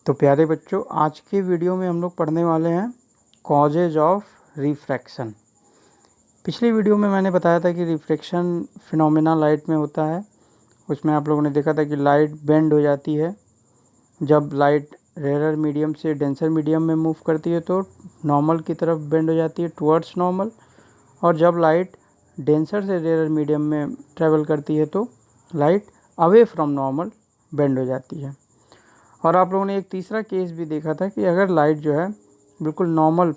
तो प्यारे बच्चों, आज के वीडियो में हम लोग पढ़ने वाले हैं कॉजेज ऑफ रिफ्रैक्शन। पिछली वीडियो में मैंने बताया था कि रिफ्रैक्शन फिनोमेना लाइट में होता है। उसमें आप लोगों ने देखा था कि लाइट बेंड हो जाती है। जब लाइट रेयर मीडियम से डेंसर मीडियम में मूव करती है तो नॉर्मल की तरफ बेंड हो जाती है, टुवर्ड्स नॉर्मल। और जब लाइट डेंसर से रेयर मीडियम में ट्रेवल करती है तो light away from normal bend हो जाती है। और आप लोगों ने एक तीसरा केस भी देखा था कि अगर लाइट जो है बिल्कुल नॉर्मल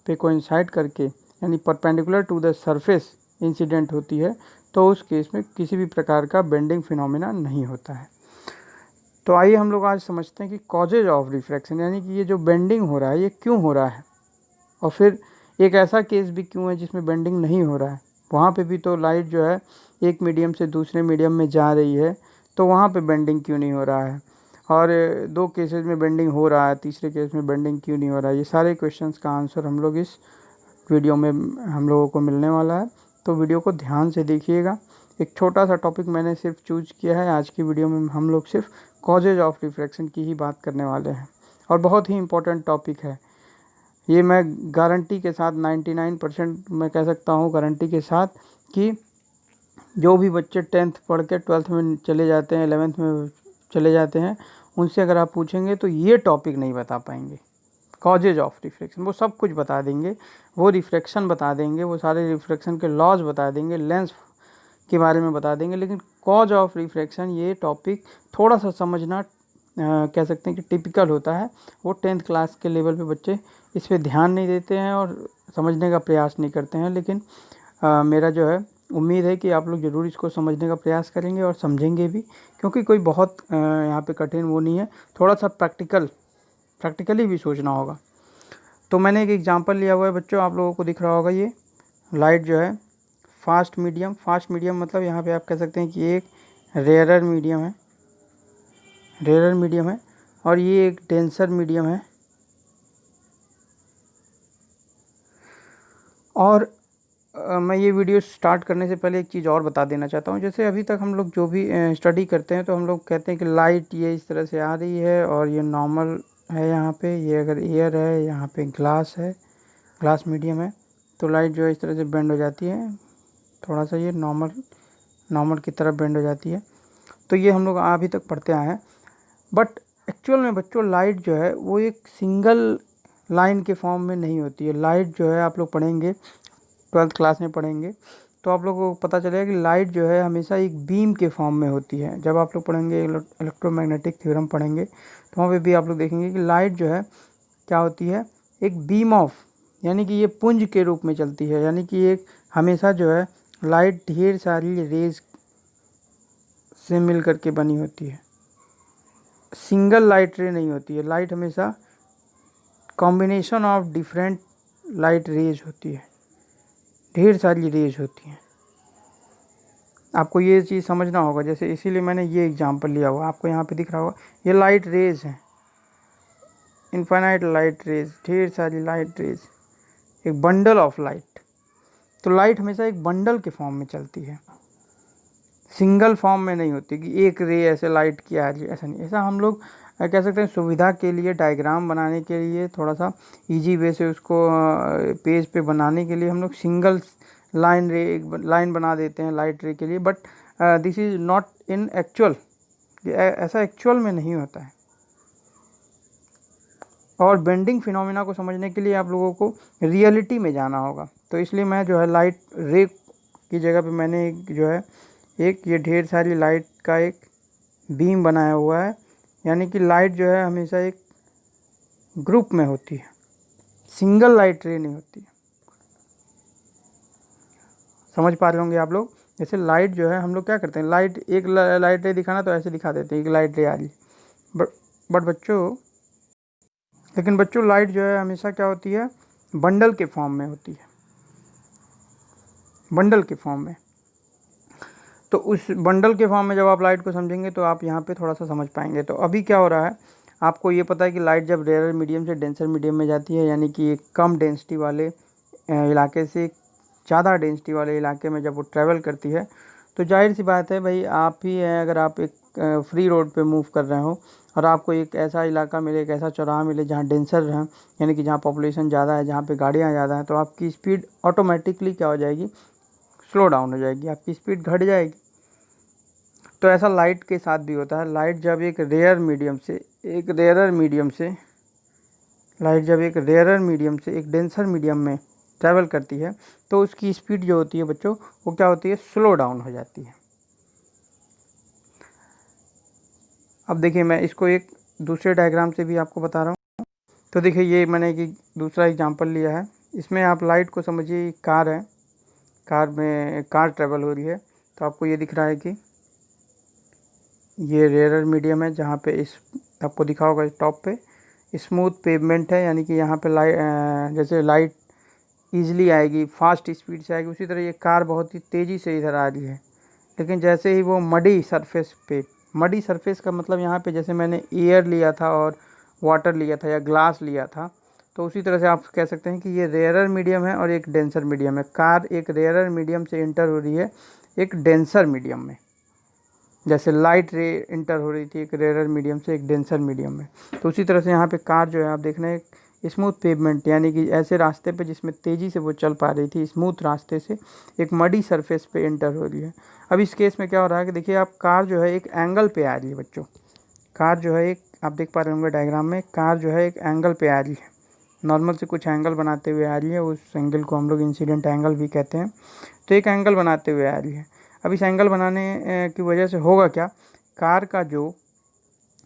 पे कोइंसाइड करके यानी perpendicular to the surface incident होती है तो उस केस में किसी भी प्रकार का बेंडिंग फिनोमेना नहीं होता है। तो आइए हम लोग आज समझते हैं कि कॉजेज ऑफ रिफ्रैक्शन यानी कि ये जो बेंडिंग हो रहा है ये क्यों हो रहा है, और फिर एक ऐसा केस भी क्यों है जिसमें बेंडिंग नहीं हो रहा है। वहाँ पे भी तो लाइट जो है एक मीडियम से दूसरे मीडियम में जा रही है, तो वहाँ पे बेंडिंग क्यों नहीं हो रहा है। और दो केसेस में बेंडिंग हो रहा है, तीसरे केस में बेंडिंग क्यों नहीं हो रहा है। ये सारे क्वेश्चंस का आंसर हम लोग इस वीडियो में हम लोगों को मिलने वाला है। तो वीडियो को ध्यान से देखिएगा। एक छोटा सा टॉपिक मैंने सिर्फ चूज किया है। आज की वीडियो में हम लोग सिर्फ कॉजेज ऑफ रिफ्रैक्शन की ही बात करने वाले हैं, और बहुत ही इंपॉर्टेंट टॉपिक है ये। मैं गारंटी के साथ 99% मैं कह सकता हूँ गारंटी के साथ कि जो भी बच्चे 10th पढ़ के 12th में चले जाते हैं, 11th में चले जाते हैं, उनसे अगर आप पूछेंगे तो ये टॉपिक नहीं बता पाएंगे। कॉजेज ऑफ रिफ्रैक्शन वो सब कुछ बता देंगे, वो रिफ्रैक्शन बता देंगे, वो सारे रिफ्रैक्शन के लॉज बता देंगे, लेंस के बारे में बता देंगे, लेकिन कॉज ऑफ रिफ्रैक्शन ये टॉपिक थोड़ा सा समझना कह सकते हैं कि टिपिकल होता है। वो 10th क्लास के लेवल पे बच्चे इस पर ध्यान नहीं देते हैं और समझने का प्रयास नहीं करते हैं, लेकिन मेरा जो है उम्मीद है कि आप लोग ज़रूर इसको समझने का प्रयास करेंगे और समझेंगे भी, क्योंकि कोई बहुत यहाँ पे कठिन वो नहीं है। थोड़ा सा प्रैक्टिकली भी सोचना होगा। तो मैंने एक एग्जांपल लिया हुआ है बच्चों, आप लोगों को दिख रहा होगा ये लाइट जो है फास्ट मीडियम मतलब यहाँ पे आप कह सकते हैं कि एक रेयरर मीडियम है और ये एक डेंसर मीडियम है। और मैं ये वीडियो स्टार्ट करने से पहले एक चीज़ और बता देना चाहता हूँ। जैसे अभी तक हम लोग जो भी स्टडी करते हैं तो हम लोग कहते हैं कि लाइट ये इस तरह से आ रही है और ये नॉर्मल है, यहाँ पे ये अगर एयर है, यहाँ पे ग्लास है, ग्लास मीडियम है, तो लाइट जो है इस तरह से बेंड हो जाती है, थोड़ा सा ये नॉर्मल की तरफ बेंड हो जाती है। तो ये हम लोग अभी तक पढ़ते आए हैं। बट एक्चुअल में बच्चों लाइट जो है वो एक सिंगल लाइन के फॉर्म में नहीं होती है। लाइट जो है आप लोग पढ़ेंगे 12th क्लास में पढ़ेंगे तो आप लोगों को पता चलेगा कि लाइट जो है हमेशा एक बीम के फॉर्म में होती है। जब आप लोग पढ़ेंगे इलेक्ट्रोमैग्नेटिक थ्योरम पढ़ेंगे तो वहाँ पे भी आप लोग देखेंगे कि लाइट जो है क्या होती है, एक बीम ऑफ, यानी कि ये पुंज के रूप में चलती है। यानी कि एक हमेशा जो है लाइट ढेर सारी रेज से मिल करके बनी होती है, सिंगल लाइट रे नहीं होती है। लाइट हमेशा combination of different light rays होती है, ढेर सारी रेज होती हैं। आपको ये चीज़ समझना होगा। जैसे इसीलिए मैंने ये एग्जांपल लिया हुआ, आपको यहाँ पे दिख रहा होगा ये लाइट रेज हैं, इनफाइनाइट लाइट रेज, ढेर सारी लाइट रेज, एक बंडल ऑफ लाइट। तो लाइट हमेशा एक बंडल के फॉर्म में चलती है, सिंगल फॉर्म में नहीं होती कि एक रे ऐसे लाइट की आ रही है, ऐसा नहीं। ऐसा हम लोग कह सकते हैं सुविधा के लिए, डायग्राम बनाने के लिए, थोड़ा सा इजी वे से उसको पेज पे बनाने के लिए हम लोग सिंगल लाइन बना देते हैं लाइट रे के लिए। But this is not in actual, ऐसा एक्चुअल में नहीं होता है। और बेंडिंग फिनोमेना को समझने के लिए आप लोगों को रियलिटी में जाना होगा। तो इसलिए मैं जो है लाइट रे की जगह पे मैंने एक जो है एक ये ढेर सारी लाइट का एक बीम बनाया हुआ है। यानी कि लाइट जो है हमेशा एक ग्रुप में होती है, सिंगल लाइट रे नहीं होती है। समझ पा रहे होंगे आप लोग। जैसे लाइट जो है हम लोग क्या करते हैं, लाइट एक लाइट रे दिखाना तो ऐसे दिखा देते हैं, एक लाइट रे आ रही। बट बच्चों लाइट जो है हमेशा क्या होती है, बंडल के फॉर्म में होती है, बंडल के फॉर्म में। तो उस बंडल के फॉर्म में जब आप लाइट को समझेंगे तो आप यहाँ पे थोड़ा सा समझ पाएंगे। तो अभी क्या हो रहा है, आपको ये पता है कि लाइट जब रेयर मीडियम से डेंसर मीडियम में जाती है, यानी कि एक कम डेंसिटी वाले इलाके से ज़्यादा डेंसिटी वाले इलाके में जब वो ट्रैवल करती है, तो जाहिर सी बात है भाई, आप ही हैं, अगर आप एक फ्री रोड पे मूव कर रहे हो और आपको एक ऐसा इलाका मिले, एक ऐसा चौराहा मिले जहाँ डेंसर है, यानी कि जहाँ पॉपुलेशन ज़्यादा है, जहाँ पे गाड़ियाँ ज़्यादा हैं, तो आपकी स्पीड ऑटोमेटिकली क्या हो जाएगी, स्लो डाउन हो जाएगी, आपकी स्पीड घट जाएगी। तो ऐसा लाइट के साथ भी होता है। लाइट जब एक रेयर मीडियम से एक डेंसर मीडियम में ट्रैवल करती है तो उसकी स्पीड जो होती है बच्चों, वो क्या होती है, स्लो डाउन हो जाती है। अब देखिए मैं इसको एक दूसरे डायग्राम से भी आपको बता रहा हूँ। तो देखिए ये मैंने एक दूसरा एग्जांपल लिया है। इसमें आप लाइट को समझिए, कार है, कार ट्रैवल हो रही है। तो आपको ये दिख रहा है कि ये रेयर मीडियम है, जहाँ पे इस आपको दिखा होगा टॉप पे स्मूथ पेवमेंट है, यानी कि यहाँ पे जैसे लाइट ईजिली आएगी, फास्ट स्पीड से आएगी, उसी तरह ये कार बहुत ही तेज़ी से इधर आ रही है। लेकिन जैसे ही वो मडी सरफेस का मतलब यहाँ पे जैसे मैंने एयर लिया था और वाटर लिया था या ग्लास लिया था, तो उसी तरह से आप कह सकते हैं कि ये रेयरर मीडियम है और एक डेंसर मीडियम है। कार एक रेयरर मीडियम से इंटर हो रही है एक डेंसर मीडियम में, जैसे लाइट रे इंटर हो रही थी एक रेयरर मीडियम से एक डेंसर मीडियम में। तो उसी तरह से यहाँ पे कार जो है आप देख रहे हैं स्मूथ पेवमेंट, यानी कि ऐसे रास्ते पे जिसमें तेज़ी से वो चल पा रही थी, स्मूथ रास्ते से एक मडी सरफेस पे इंटर हो रही है। अब इस केस में क्या हो रहा है कि देखिए आप कार जो है एक एंगल पे आ रही है बच्चों। कार जो है एक, आप देख पा रहे होंगे डायग्राम में, कार जो है एक एंगल पे आ रही है, नॉर्मल से कुछ एंगल बनाते हुए आ रही है। उस एंगल को हम लोग इंसिडेंट एंगल भी कहते हैं। तो एक एंगल बनाते हुए आ रही है। अब इस एंगल बनाने की वजह से होगा क्या, कार का जो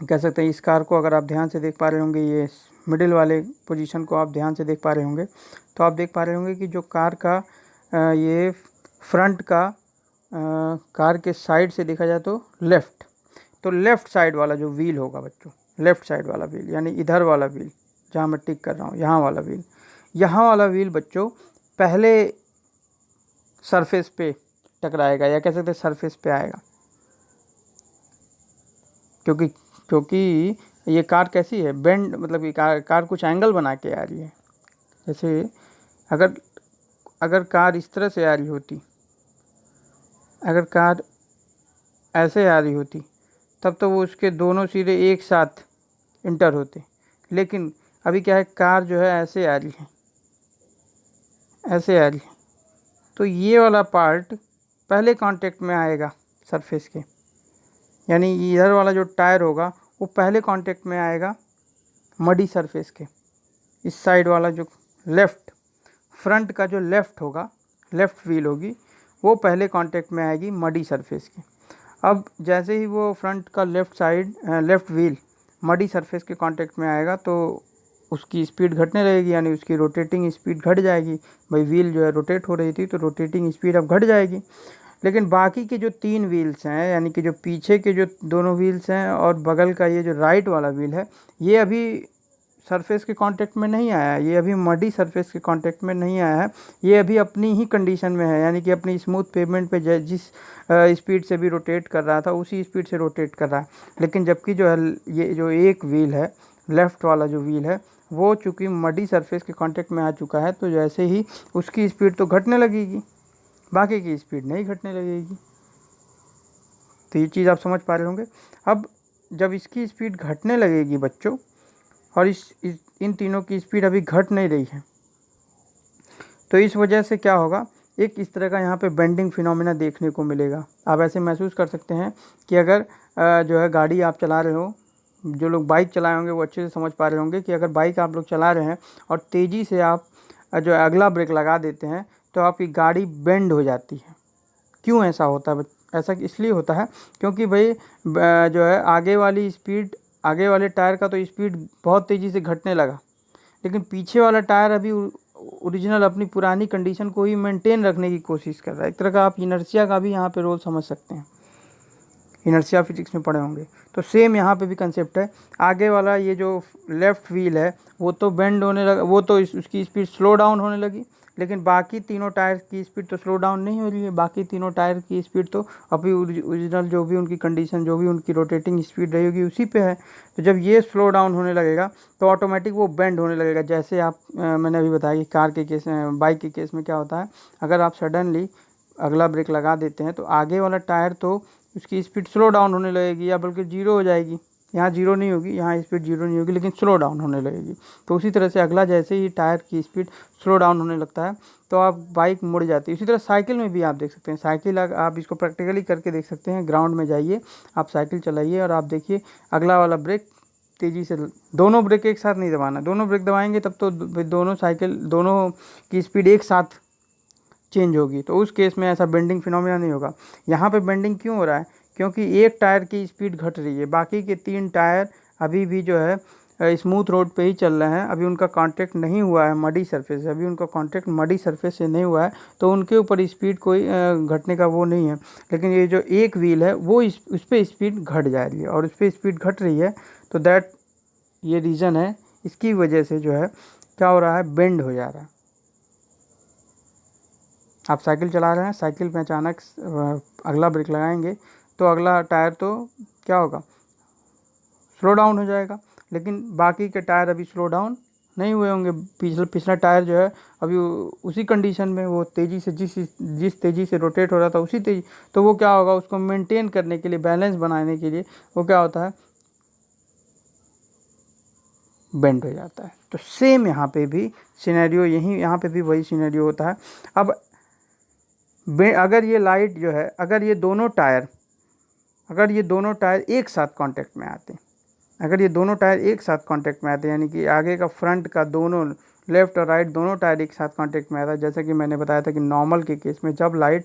कह सकते हैं, इस कार को अगर आप ध्यान से देख पा रहे होंगे, ये मिडिल वाले पोजीशन को आप ध्यान से देख पा रहे होंगे, तो आप देख पा रहे होंगे कि जो कार का ये फ्रंट का कार के साइड से देखा जाए तो लेफ़्ट साइड वाला जो व्हील होगा बच्चों, लेफ़्ट साइड वाला व्हील, यानी इधर वाला व्हील जहाँ मैं टिक कर रहा हूँ, यहाँ वाला व्हील बच्चों पहले सरफेस पे टकराएगा, या कह सकते हैं सरफेस पे आएगा, क्योंकि ये कार कैसी है, बेंड, मतलब कि कार कुछ एंगल बना के आ रही है। जैसे अगर कार इस तरह से आ रही होती, अगर कार ऐसे आ रही होती, तब तो वो उसके दोनों सिरे एक साथ इंटर होते। लेकिन अभी क्या है, कार जो है ऐसे आ रही है, तो ये वाला पार्ट पहले कांटेक्ट में आएगा सरफेस के, यानी इधर वाला जो टायर होगा वो पहले कांटेक्ट में आएगा मडी सरफेस के। इस साइड वाला जो फ्रंट का जो लेफ़्ट व्हील होगी, वो पहले कांटेक्ट में आएगी मडी सरफेस के। अब जैसे ही वो फ्रंट का लेफ़्ट व्हील मडी सरफेस के कांटेक्ट में आएगा तो उसकी स्पीड घटने लगेगी, यानी उसकी रोटेटिंग स्पीड घट जाएगी। भाई व्हील जो है रोटेट हो रही थी, तो रोटेटिंग स्पीड अब घट जाएगी। लेकिन बाकी के जो 3 व्हील्स हैं, यानी कि जो पीछे के जो दोनों व्हील्स हैं और बगल का ये जो राइट वाला व्हील है, ये अभी सरफेस के कांटेक्ट में नहीं आया है, ये अभी मडी सरफेस के कांटेक्ट में नहीं आया है। ये अभी अपनी ही कंडीशन में है, यानी कि अपनी स्मूथ पेवमेंट पे जिस स्पीड से भी रोटेट कर रहा था उसी स्पीड से रोटेट कर रहा है। लेकिन जबकि जो है ये जो एक व्हील है, लेफ़्ट वाला जो व्हील है, वो चूँकि मडी सरफेस के कांटेक्ट में आ चुका है, तो जैसे ही उसकी स्पीड तो घटने लगेगी, बाकी की स्पीड नहीं घटने लगेगी। तो ये चीज़ आप समझ पा रहे होंगे। अब जब इसकी स्पीड घटने लगेगी बच्चों, और इन तीनों की स्पीड अभी घट नहीं रही है, तो इस वजह से क्या होगा, एक इस तरह का यहाँ पे बेंडिंग फिनोमेना देखने को मिलेगा। आप ऐसे महसूस कर सकते हैं कि अगर जो है गाड़ी आप चला रहे हो, जो लोग बाइक चलाए होंगे वो अच्छे से समझ पा रहे होंगे कि अगर बाइक आप लोग चला रहे हैं और तेज़ी से आप जो है अगला ब्रेक लगा देते हैं, तो आपकी गाड़ी बेंड हो जाती है। क्यों ऐसा होता है? ऐसा इसलिए होता है क्योंकि भाई जो है आगे वाले टायर का तो स्पीड बहुत तेज़ी से घटने लगा, लेकिन पीछे वाला टायर अभी ओरिजिनल अपनी पुरानी कंडीशन को ही मेंटेन रखने की कोशिश कर रहा है। एक तरह का आप इनर्शिया का भी यहाँ पे रोल समझ सकते हैं, इनर्शिया फिजिक्स में पढ़े होंगे। तो सेम यहाँ पे भी कंसेप्ट है। आगे वाला ये जो लेफ़्ट व्हील है वो तो बेंड होने लगा, वो तो उसकी स्पीड स्लो डाउन होने लगी, लेकिन बाकी तीनों टायर की स्पीड तो स्लो डाउन नहीं हो रही है। बाकी तीनों टायर की स्पीड तो अभी ओरिजिनल जो भी उनकी कंडीशन, जो भी उनकी रोटेटिंग स्पीड रहेगी उसी पे है। तो जब ये स्लो डाउन होने लगेगा तो ऑटोमेटिक वो बेंड होने लगेगा। जैसे आप मैंने अभी बताया कि कार के केस में, बाइक के केस में क्या होता है, अगर आप सडनली अगला ब्रेक लगा देते हैं तो आगे वाला टायर तो उसकी स्पीड स्लो डाउन होने लगेगी या बल्कि जीरो हो जाएगी, यहाँ जीरो नहीं होगी, यहाँ स्पीड जीरो नहीं होगी, लेकिन स्लो डाउन होने लगेगी। तो उसी तरह से अगला जैसे ही टायर की स्पीड स्लो डाउन होने लगता है तो आप बाइक मुड़ जाती है। इसी तरह साइकिल में भी आप देख सकते हैं, साइकिल आप इसको प्रैक्टिकली करके देख सकते हैं। ग्राउंड में जाइए, आप साइकिल चलाइए और आप देखिए अगला वाला ब्रेक तेज़ी से, दोनों ब्रेक एक साथ नहीं दबाना, दोनों ब्रेक दबाएंगे तब तो दोनों की स्पीड एक साथ चेंज होगी, तो उस केस में ऐसा बेंडिंग फिनोमेना नहीं होगा। यहाँ पे बेंडिंग क्यों हो रहा है? क्योंकि एक टायर की स्पीड घट रही है, बाकी के 3 टायर अभी भी जो है स्मूथ रोड पे ही चल रहे हैं। अभी उनका कांटेक्ट नहीं हुआ है मडी सरफेस से, अभी उनका कांटेक्ट मडी सरफेस से नहीं हुआ है, तो उनके ऊपर स्पीड कोई घटने का वो नहीं है। लेकिन ये जो एक व्हील है वो उस पर स्पीड घट जा रही है, और उस पर स्पीड घट रही है, तो ये रीज़न है। इसकी वजह से जो है क्या हो रहा है, बेंड हो जा रहा है। आप साइकिल चला रहे हैं, साइकिल में अचानक अगला ब्रेक लगाएंगे तो अगला टायर तो क्या होगा, स्लो डाउन हो जाएगा, लेकिन बाकी के टायर अभी स्लो डाउन नहीं हुए होंगे। पिछला टायर जो है अभी उसी कंडीशन में, वो तेज़ी से जिस तेज़ी से रोटेट हो रहा था उसी तेज़ी, तो वो क्या होगा, उसको मेंटेन करने के लिए, बैलेंस बनाने के लिए वो क्या होता है, बेंड हो जाता है। तो सेम यहाँ पे भी सिनेरियो, यहाँ पे भी वही सिनेरियो होता है। अब अगर ये लाइट जो है, अगर ये दोनों टायर एक साथ कांटेक्ट में आते हैं, अगर ये दोनों टायर एक साथ कांटेक्ट में आते हैं, यानी कि आगे का फ्रंट का दोनों, लेफ्ट और राइट दोनों टायर एक साथ कांटेक्ट में आता है, जैसा कि मैंने बताया था कि नॉर्मल के केस में जब लाइट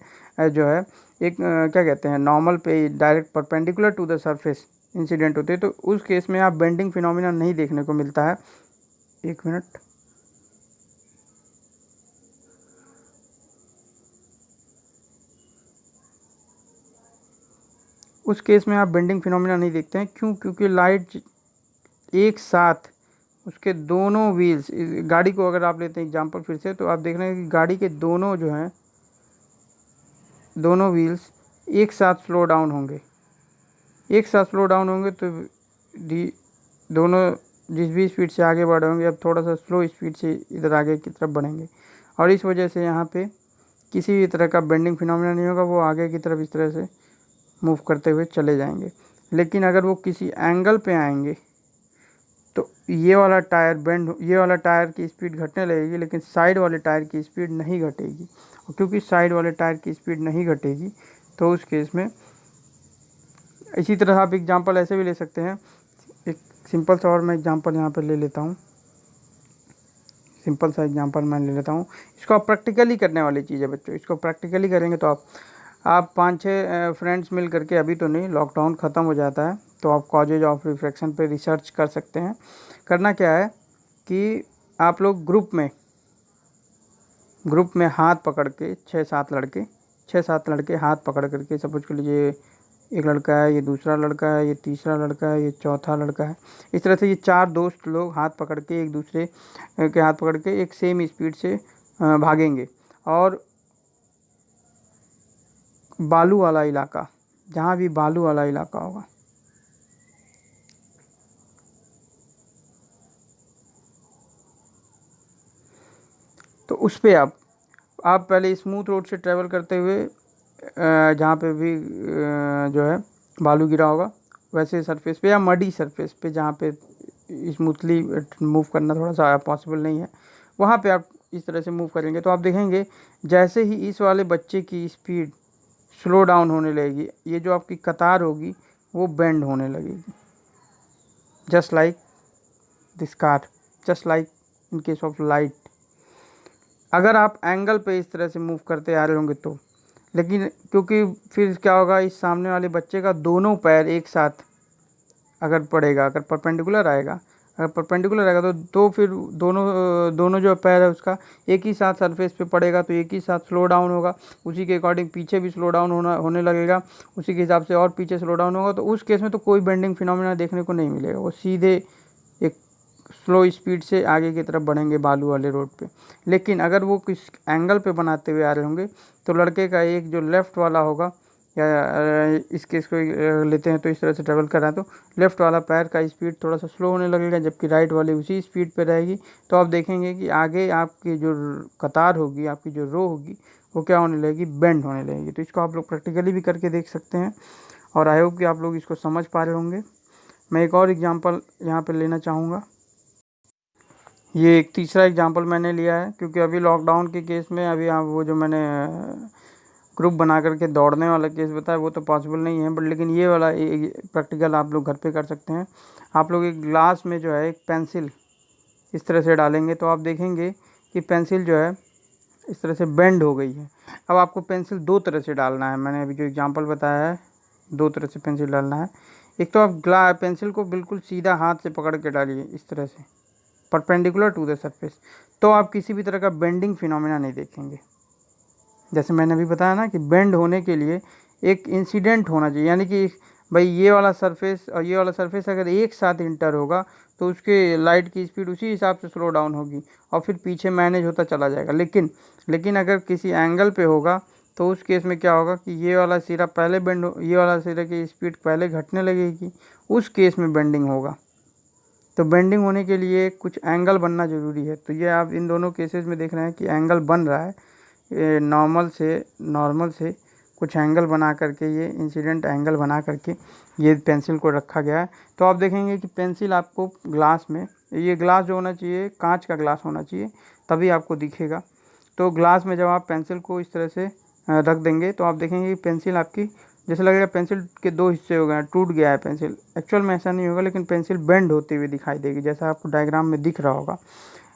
जो है एक क्या कहते हैं, नॉर्मल पे direct perpendicular to the surface incident होते हैं, तो उस केस में आप बेंडिंग फिनोमिना नहीं देखने को मिलता है। एक मिनट, उस केस में आप बेंडिंग फिनोमिना नहीं देखते हैं। क्यों? क्योंकि लाइट एक साथ, उसके दोनों व्हील्स, गाड़ी को अगर आप लेते हैं एग्जांपल फिर से, तो आप देख रहे हैं कि गाड़ी के दोनों जो हैं, दोनों व्हील्स एक साथ स्लो डाउन होंगे, तो दोनों जिस भी स्पीड से आगे बढ़े होंगे, अब थोड़ा सा स्लो स्पीड से इधर आगे की तरफ बढ़ेंगे, और इस वजह से यहाँ पे किसी भी तरह का बेंडिंग फिनोमिना नहीं होगा, वो आगे की तरफ इस तरह से मूव करते हुए चले जाएंगे। लेकिन अगर वो किसी एंगल पे आएंगे तो ये वाला टायर की स्पीड घटने लगेगी, लेकिन साइड वाले टायर की स्पीड नहीं घटेगी। और क्योंकि साइड वाले टायर की स्पीड नहीं घटेगी, तो उस केस में इसी तरह आप एग्जांपल ऐसे भी ले सकते हैं। एक सिंपल सा और मैं एग्जांपल यहाँ पर ले लेता हूँ, इसको आप प्रैक्टिकली करने वाली चीज़ है बच्चों, इसको प्रैक्टिकली करेंगे तो आप 5-6 फ्रेंड्स मिल करके, अभी तो नहीं, लॉकडाउन ख़त्म हो जाता है तो आप कॉजेज ऑफ रिफ्रैक्शन पे रिसर्च कर सकते हैं। करना क्या है कि आप लोग ग्रुप में हाथ पकड़ के 6-7 लड़के हाथ पकड़ करके, सपोज कर लीजिए एक लड़का है, ये दूसरा लड़का है, ये तीसरा लड़का है, ये चौथा लड़का है, इस तरह से ये 4 दोस्त लोग हाथ पकड़ के, एक दूसरे के हाथ पकड़ के एक सेम स्पीड से भागेंगे, और बालू वाला इलाका, जहाँ भी बालू वाला इलाका होगा, तो उस पर आप पहले स्मूथ रोड से ट्रैवल करते हुए जहाँ पे भी जो है बालू गिरा होगा, वैसे सरफेस पे या मडी सरफेस पे जहाँ पे स्मूथली मूव करना थोड़ा सा पॉसिबल नहीं है, वहाँ पे आप इस तरह से मूव करेंगे, तो आप देखेंगे जैसे ही इस वाले बच्चे की स्पीड स्लो डाउन होने लगेगी, ये जो आपकी कतार होगी वो बेंड होने लगेगी, just like this car, just like in case of light. अगर आप एंगल पे इस तरह से मूव करते आ रहे होंगे तो, लेकिन क्योंकि फिर क्या होगा, इस सामने वाले बच्चे का दोनों पैर एक साथ अगर पड़ेगा, अगर परपेंडिकुलर आएगा तो फिर दोनों जो पैर है उसका एक ही साथ सरफेस पे पड़ेगा, तो एक ही साथ स्लो डाउन होगा, उसी के अकॉर्डिंग पीछे भी स्लो डाउन होने लगेगा, उसी के हिसाब से और पीछे स्लो डाउन होगा, तो उस केस में तो कोई बेंडिंग फिनोमिना देखने को नहीं मिलेगा, वो सीधे एक स्लो स्पीड से आगे की तरफ बढ़ेंगे बालू वाले रोड पे। लेकिन अगर वो किस एंगल पे बनाते हुए आ रहे होंगे, तो लड़के का एक जो लेफ़्ट वाला होगा, या इस केस को लेते हैं तो इस तरह से ट्रेवल कर रहा है, तो लेफ़्ट वाला पैर का स्पीड थोड़ा सा स्लो होने लगेगा, जबकि राइट वाली उसी स्पीड पे रहेगी। तो आप देखेंगे कि आगे आपकी जो कतार होगी, आपकी जो रो होगी, वो क्या होने लगेगी, बेंड होने लगेगी। तो इसको आप लोग प्रैक्टिकली भी करके देख सकते हैं, और आई होप कि आप लोग इसको समझ पा रहे होंगे। मैं एक और एग्जांपल यहाँ पे लेना चाहूँगा। ये एक तीसरा एग्जांपल मैंने लिया है, क्योंकि अभी लॉकडाउन के केस में अभी आप वो जो मैंने ग्रुप बना करके दौड़ने वाला केस बताया वो तो पॉसिबल नहीं है, बट लेकिन ये वाला प्रैक्टिकल आप लोग घर पे कर सकते हैं। आप लोग एक ग्लास में जो है एक पेंसिल इस तरह से डालेंगे तो आप देखेंगे कि पेंसिल जो है इस तरह से बेंड हो गई है। अब आपको पेंसिल दो तरह से डालना है, मैंने अभी जो एग्जांपल बताया है दो तरह से पेंसिल डालना है। एक तो आप पेंसिल को बिल्कुल सीधा हाथ से पकड़ के डालिए इस तरह से परपेंडिकुलर टू द सरफेस, तो आप किसी भी तरह का बेंडिंग फिनोमेना नहीं देखेंगे। जैसे मैंने अभी बताया ना कि बेंड होने के लिए एक इंसिडेंट होना चाहिए, यानी कि भाई ये वाला सरफेस और ये वाला सरफेस अगर एक साथ इंटर होगा तो उसके लाइट की स्पीड उसी हिसाब से स्लो डाउन होगी और फिर पीछे मैनेज होता चला जाएगा। लेकिन अगर किसी एंगल पे होगा तो उस केस में क्या होगा कि ये वाला सिरा पहले बेंड ये वाला सिरा की स्पीड पहले घटने लगेगी, उस केस में बेंडिंग होगा। तो बेंडिंग होने के लिए कुछ एंगल बनना ज़रूरी है। तो ये आप इन दोनों केसेस में देख रहे हैं कि एंगल बन रहा है। नॉर्मल से कुछ एंगल बना करके, ये इंसिडेंट एंगल बना करके ये पेंसिल को रखा गया है। तो आप देखेंगे कि पेंसिल आपको ग्लास में, ये ग्लास जो होना चाहिए कांच का ग्लास होना चाहिए तभी आपको दिखेगा। तो ग्लास में जब आप पेंसिल को इस तरह से रख देंगे तो आप देखेंगे कि पेंसिल आपकी जैसे लगेगा पेंसिल के दो हिस्से हो गए, टूट गया है पेंसिल। एक्चुअल में ऐसा नहीं होगा, लेकिन पेंसिल बेंड होती हुई दिखाई देगी जैसा आपको डायग्राम में दिख रहा होगा।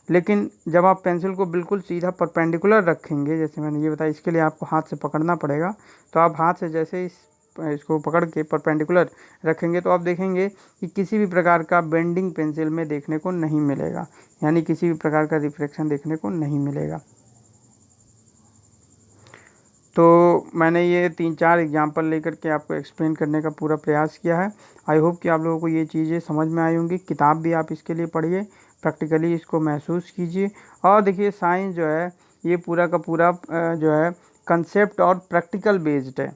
लेकिन जब आप पेंसिल को बिल्कुल सीधा परपेंडिकुलर रखेंगे, जैसे मैंने ये बताया, इसके लिए आपको हाथ से पकड़ना पड़ेगा। तो आप हाथ से जैसे इसको पकड़ के परपेंडिकुलर रखेंगे तो आप देखेंगे कि किसी भी प्रकार का बेंडिंग पेंसिल में देखने को नहीं मिलेगा, यानी किसी भी प्रकार का रिफ्लेक्शन देखने को नहीं मिलेगा। तो मैंने ये 3-4 एग्जांपल लेकर के आपको एक्सप्लेन करने का पूरा प्रयास किया है। आई होप कि आप लोगों को ये चीज़ें समझ में आई होंगी। किताब भी आप इसके लिए पढ़िए, प्रैक्टिकली इसको महसूस कीजिए। और देखिए साइंस जो है ये पूरा का पूरा जो है कंसेप्ट और प्रैक्टिकल बेस्ड है।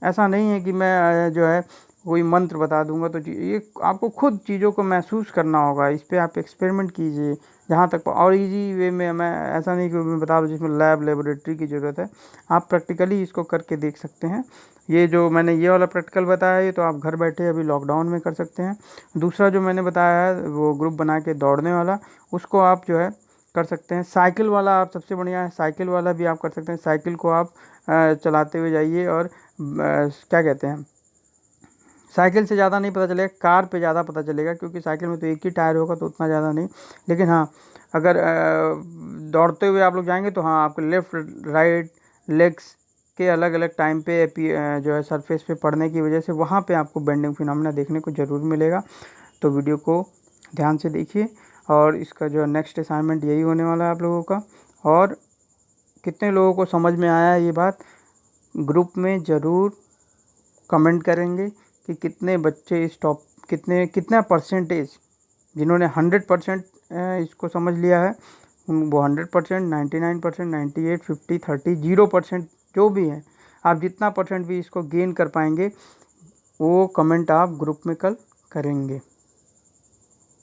ऐसा नहीं है कि मैं जो है कोई मंत्र बता दूंगा, तो ये आपको खुद चीज़ों को महसूस करना होगा। इस पे आप एक्सपेरिमेंट कीजिए जहाँ तक, और इजी वे में। मैं ऐसा नहीं कि मैं बता दूँ जिसमें लेबोरेटरी की ज़रूरत है, आप प्रैक्टिकली इसको करके देख सकते हैं। ये जो मैंने ये वाला प्रैक्टिकल बताया है ये तो आप घर बैठे अभी लॉकडाउन में कर सकते हैं। दूसरा जो मैंने बताया है वो ग्रुप बना के दौड़ने वाला, उसको आप जो है कर सकते हैं। साइकिल वाला आप सबसे बढ़िया है, साइकिल वाला भी आप कर सकते हैं। साइकिल को आप चलाते हुए जाइए और क्या कहते हैं, साइकिल से ज़्यादा नहीं पता चलेगा, कार पे ज़्यादा पता चलेगा, क्योंकि साइकिल में तो एक ही टायर होगा तो उतना ज़्यादा नहीं। लेकिन हाँ, अगर दौड़ते हुए आप लोग जाएंगे तो हाँ आपको लेफ़्ट राइट लेग्स के अलग अलग टाइम पे जो है सरफेस पे पड़ने की वजह से वहाँ पे आपको बेंडिंग फिनोमेना देखने को ज़रूर मिलेगा। तो वीडियो को ध्यान से देखिए, और इसका जो नेक्स्ट असाइनमेंट यही होने वाला है आप लोगों का। और कितने लोगों को समझ में आया ये बात, ग्रुप में ज़रूर कमेंट करेंगे कि कितने बच्चे कितना परसेंटेज जिन्होंने 100% इसको समझ लिया है, वो 100%, 99%, 98, 50, 30, 0% जो भी है, आप जितना परसेंट भी इसको गेन कर पाएंगे वो कमेंट आप ग्रुप में कल करेंगे।